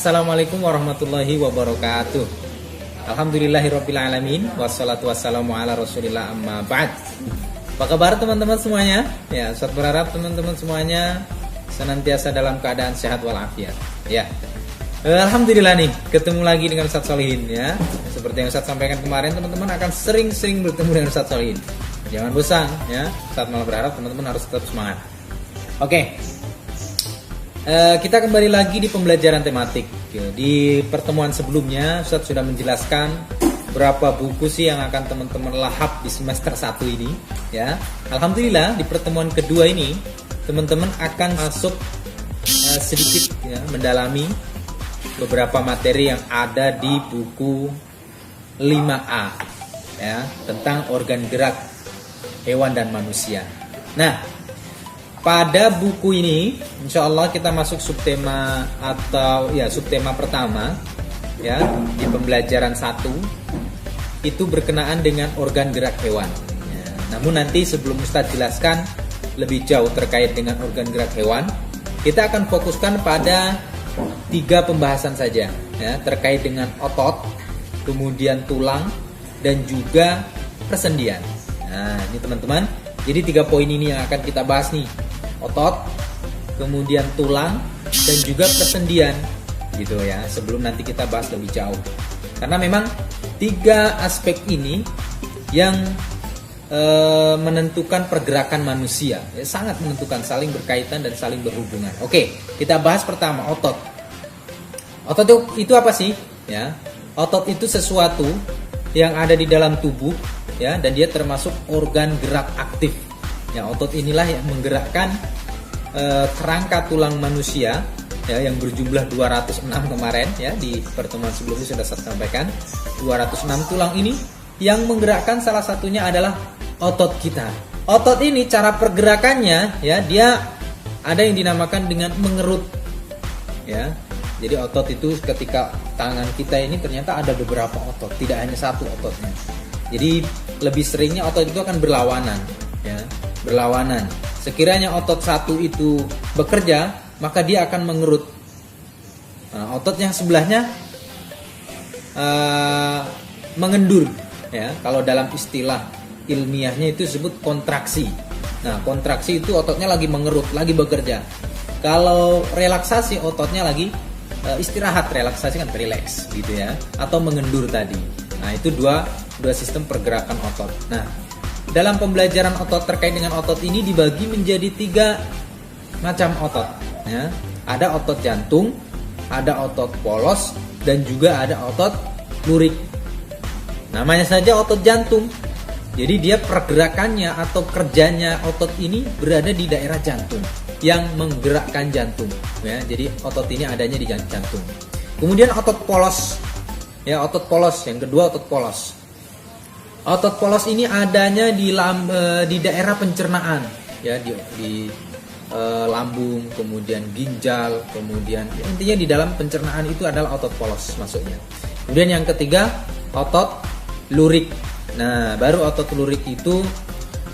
Assalamualaikum warahmatullahi wabarakatuh. Alhamdulillahirrabbilalamin. Wassalatu wassalamu ala rasulillah amma ba'd. Apa kabar teman-teman semuanya? Ya, Ustaz berharap teman-teman semuanya senantiasa dalam keadaan sehat walafiat. Ya, Alhamdulillah nih, ketemu lagi dengan Ustaz Solihin ya. Seperti yang Ustaz sampaikan kemarin, teman-teman akan sering-sering bertemu dengan Ustaz Solihin. Jangan bosan ya. Ustaz malah berharap teman-teman harus tetap semangat. Oke. Kita kembali lagi di pembelajaran tematik. Di pertemuan sebelumnya Ustaz sudah menjelaskan berapa buku sih yang akan teman-teman lahap di semester 1 ini ya. Alhamdulillah di pertemuan kedua ini teman-teman akan masuk sedikit ya, mendalami beberapa materi yang ada di buku 5A ya, tentang organ gerak hewan dan manusia. Nah, pada buku ini, insya Allah kita masuk subtema atau ya subtema pertama ya di pembelajaran 1 itu berkenaan dengan organ gerak hewan. Ya, namun nanti sebelum Ustadz jelaskan lebih jauh terkait dengan organ gerak hewan, kita akan fokuskan pada 3 pembahasan saja ya terkait dengan otot, kemudian tulang dan juga persendian. Nah ini teman-teman, jadi 3 poin ini yang akan kita bahas nih. Otot, kemudian tulang, dan juga persendian gitu ya, sebelum nanti kita bahas lebih jauh. Karena memang 3 aspek ini yang menentukan pergerakan manusia ya, sangat menentukan, saling berkaitan dan saling berhubungan. Oke, kita bahas pertama otot. Otot itu apa sih? Ya, otot itu sesuatu yang ada di dalam tubuh ya, dan dia termasuk organ gerak aktif. Ya, otot inilah yang menggerakkan kerangka tulang manusia ya, yang berjumlah 206 kemarin ya, di pertemuan sebelumnya sudah saya sampaikan 206 tulang ini yang menggerakkan, salah satunya adalah otot kita. Otot ini cara pergerakannya ya, dia ada yang dinamakan dengan mengerut ya. Jadi otot itu ketika tangan kita ini ternyata ada beberapa otot, tidak hanya satu ototnya. Jadi lebih seringnya otot itu akan berlawanan ya, berlawanan. Sekiranya otot satu itu bekerja, maka dia akan mengerut. Nah, otot yang sebelahnya mengendur ya. Kalau dalam istilah ilmiahnya itu disebut kontraksi. Nah, kontraksi itu ototnya lagi mengerut, lagi bekerja. Kalau relaksasi, ototnya lagi istirahat. Relaksasi kan relax gitu ya, atau mengendur tadi. Nah, itu dua sistem pergerakan otot. Nah, dalam pembelajaran otot terkait dengan otot ini dibagi menjadi 3 macam otot ya. Ada otot jantung, ada otot polos, dan juga ada otot lurik. Namanya saja otot jantung. Jadi dia pergerakannya atau kerjanya otot ini berada di daerah jantung yang menggerakkan jantung ya. Jadi otot ini adanya di jantung. Kemudian otot polos. Ya, otot polos yang kedua, otot polos. Otot polos ini adanya di daerah pencernaan ya, di lambung, kemudian ginjal, kemudian ya, intinya di dalam pencernaan itu adalah otot polos masuknya. Kemudian yang ketiga, otot lurik. Nah, baru otot lurik itu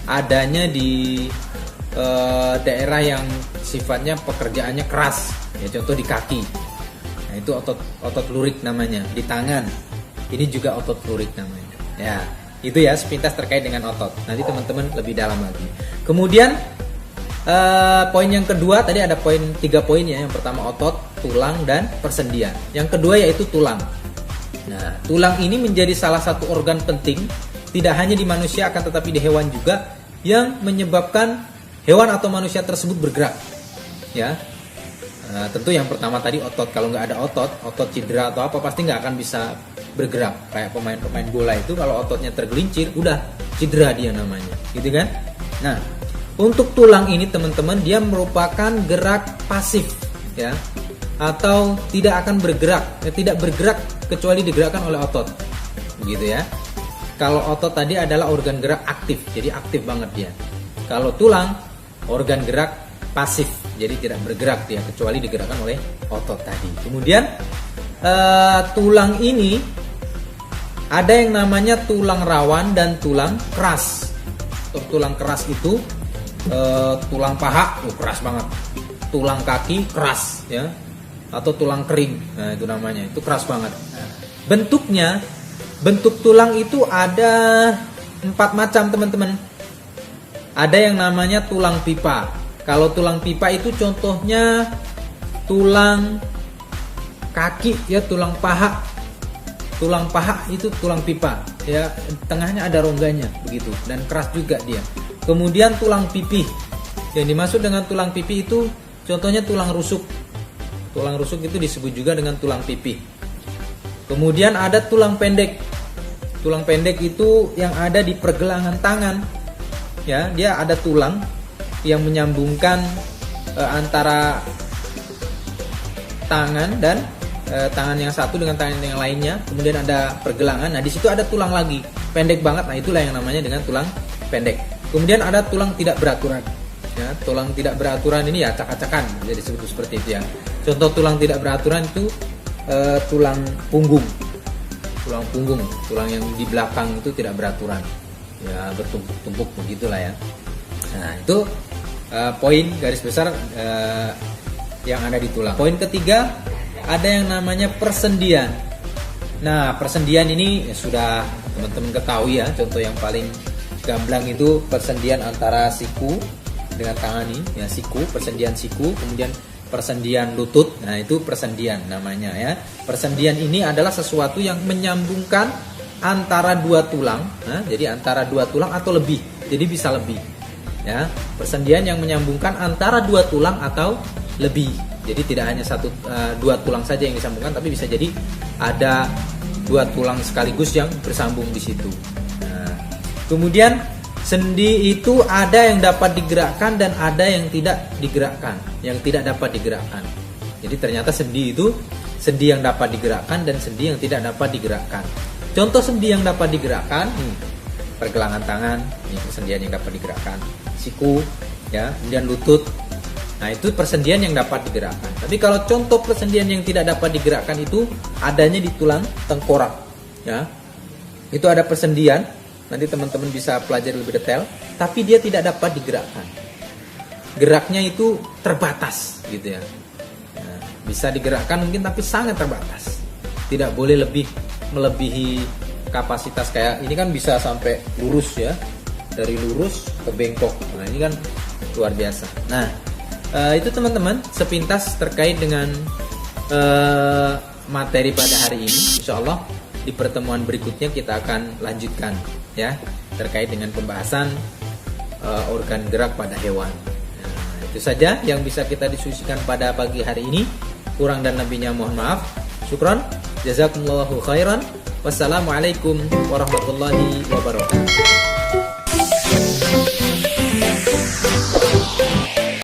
adanya di daerah yang sifatnya pekerjaannya keras ya, contoh di kaki. Nah, itu otot lurik namanya. Di tangan ini juga otot lurik namanya ya. Itu ya sepintas terkait dengan otot. Nanti teman-teman lebih dalam lagi. Kemudian poin yang kedua, tadi ada 3 poin ya. Yang pertama otot, tulang, dan persendian. Yang kedua yaitu tulang. Nah, tulang ini menjadi salah satu organ penting, tidak hanya di manusia akan tetapi di hewan juga, yang menyebabkan hewan atau manusia tersebut bergerak. Ya. Tentu yang pertama tadi otot. Kalau nggak ada otot cedera atau apa, pasti nggak akan bisa bergerak. Kayak pemain bola itu kalau ototnya tergelincir, udah cedera dia namanya, gitu kan? Nah, untuk tulang ini teman-teman, dia merupakan gerak pasif ya, atau tidak akan bergerak, tidak bergerak kecuali digerakkan oleh otot, begitu ya. Kalau otot tadi adalah organ gerak aktif, jadi aktif banget dia. Kalau tulang organ gerak pasif, jadi tidak bergerak dia kecuali digerakkan oleh otot tadi. Kemudian tulang ini ada yang namanya tulang rawan dan tulang keras. Tulang keras itu tulang paha keras banget, tulang kaki keras ya, atau tulang kering. Nah, itu namanya. Itu keras banget. Bentuknya, bentuk tulang itu ada 4 macam, teman-teman. Ada yang namanya tulang pipa. Kalau tulang pipa itu contohnya tulang kaki ya, tulang paha. Tulang paha itu tulang pipa ya, tengahnya ada rongganya begitu dan keras juga dia. Kemudian tulang pipih. Yang dimaksud dengan tulang pipih itu contohnya tulang rusuk. Tulang rusuk itu disebut juga dengan tulang pipih. Kemudian ada tulang pendek. Tulang pendek itu yang ada di pergelangan tangan. Ya, dia ada tulang yang menyambungkan antara tangan dan tangan yang satu dengan tangan yang lainnya, kemudian ada pergelangan. Nah, di situ ada tulang lagi, pendek banget. Nah, itulah yang namanya dengan tulang pendek. Kemudian ada tulang tidak beraturan. Ya, tulang tidak beraturan ini ya acak-acakan, jadi disebut seperti itu ya. Contoh tulang tidak beraturan itu tulang punggung. Tulang punggung, tulang yang di belakang itu tidak beraturan. Ya, bertumpuk-tumpuk begitulah ya. Nah, itu poin garis besar yang ada di tulang. Poin ketiga, ada yang namanya persendian. Nah, persendian ini ya sudah teman-teman ketahui ya. Contoh yang paling gamblang itu persendian antara siku dengan tangan ini ya, siku, persendian siku, kemudian persendian lutut. Nah, itu persendian namanya ya. Persendian ini adalah sesuatu yang menyambungkan antara 2 tulang. Nah, jadi antara 2 tulang atau lebih. Jadi bisa lebih. Ya, persendian yang menyambungkan antara 2 tulang atau lebih. Jadi tidak hanya 2 tulang saja yang disambungkan, tapi bisa jadi ada 2 tulang sekaligus yang bersambung di situ. Nah, kemudian sendi itu ada yang dapat digerakkan dan ada yang tidak digerakkan, yang tidak dapat digerakkan. Jadi ternyata sendi itu sendi yang dapat digerakkan dan sendi yang tidak dapat digerakkan. Contoh sendi yang dapat digerakkan, pergelangan tangan, ini persendian yang dapat digerakkan, siku, ya, kemudian lutut. Nah, itu persendian yang dapat digerakkan. Tapi kalau contoh persendian yang tidak dapat digerakkan itu adanya di tulang tengkorak, ya. Itu ada persendian, nanti teman-teman bisa pelajari lebih detail, tapi dia tidak dapat digerakkan. Geraknya itu terbatas, gitu ya. Nah, bisa digerakkan mungkin tapi sangat terbatas. Tidak boleh melebihi kapasitas kayak ini kan bisa sampai lurus ya. Dari lurus ke bengkok. Nah, ini kan luar biasa. Nah, itu teman-teman sepintas terkait dengan materi pada hari ini. Insya Allah di pertemuan berikutnya kita akan lanjutkan ya terkait dengan pembahasan organ gerak pada hewan. Nah, itu saja yang bisa kita diskusikan pada pagi hari ini. Kurang dan lebihnya mohon maaf. Syukron. Jazakumullahu khairan. Wassalamualaikum warahmatullahi wabarakatuh.